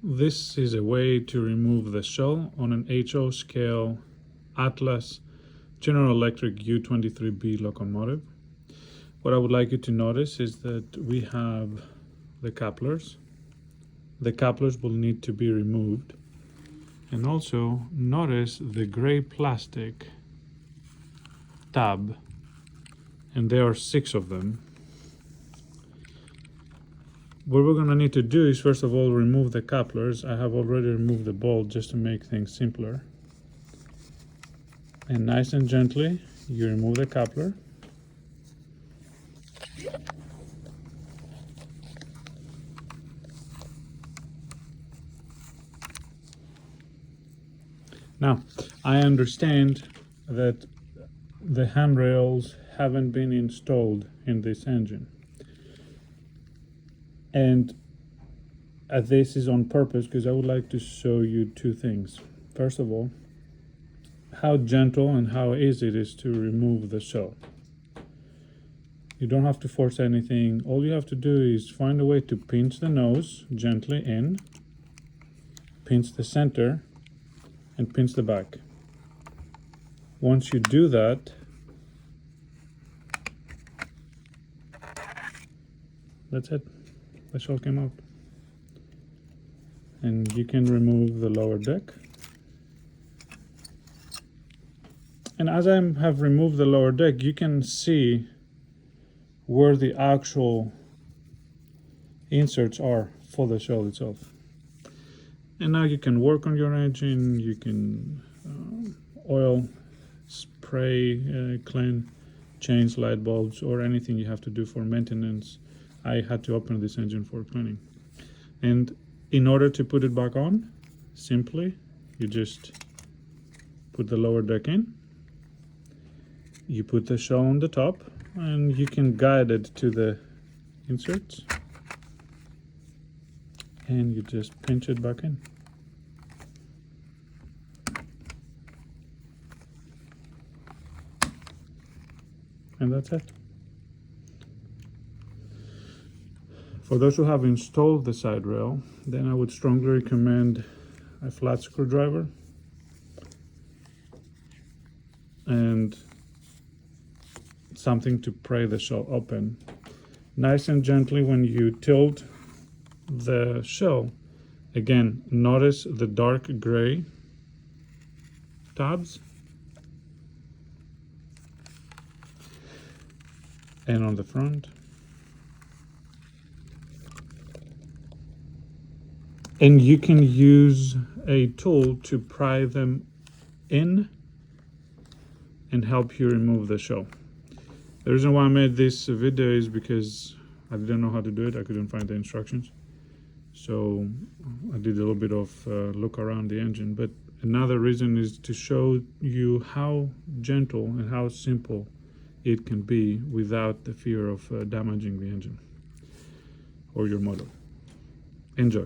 this is a way to remove the shell on an HO scale Atlas General Electric U23B locomotive. What I would like you to notice is that we have the couplers. The couplers will need to be removed. And also notice the gray plastic tab, and there are 6 of them. What we're going to need to do is first of all remove the couplers. I have already removed the bolt just to make things simpler. And nice and gently you remove the coupler. Now, I understand that the handrails haven't been installed in this engine. And this is on purpose because I would like to show you 2 things. First of all, how gentle and how easy it is to remove the shell. You don't have to force anything. All you have to do is find a way to pinch the nose gently in, pinch the center, and pinch the back. Once you do that, that's it. The shell came out. And you can remove the lower deck. And as I have removed the lower deck, you can see where the actual inserts are for the shell itself. And now you can work on your engine. You can oil, spray, clean, change light bulbs, or anything you have to do for maintenance. I had to open this engine for cleaning. And in order to put it back on, simply you just put the lower deck in, you put the shell on the top, and you can guide it to the inserts, and you just pinch it back in. And that's it. For those who have installed the side rail, then I would strongly recommend a flat screwdriver and something to pry the shell open. Nice and gently when you tilt the shell, again, notice the dark gray tabs. And on the front. And you can use a tool to pry them in and help you remove the shell. The reason why I made this video is because I didn't know how to do it. I couldn't find the instructions. So I did a little bit of look around the engine. But another reason is to show you how gentle and how simple it can be without the fear of damaging the engine or your motor. Enjoy.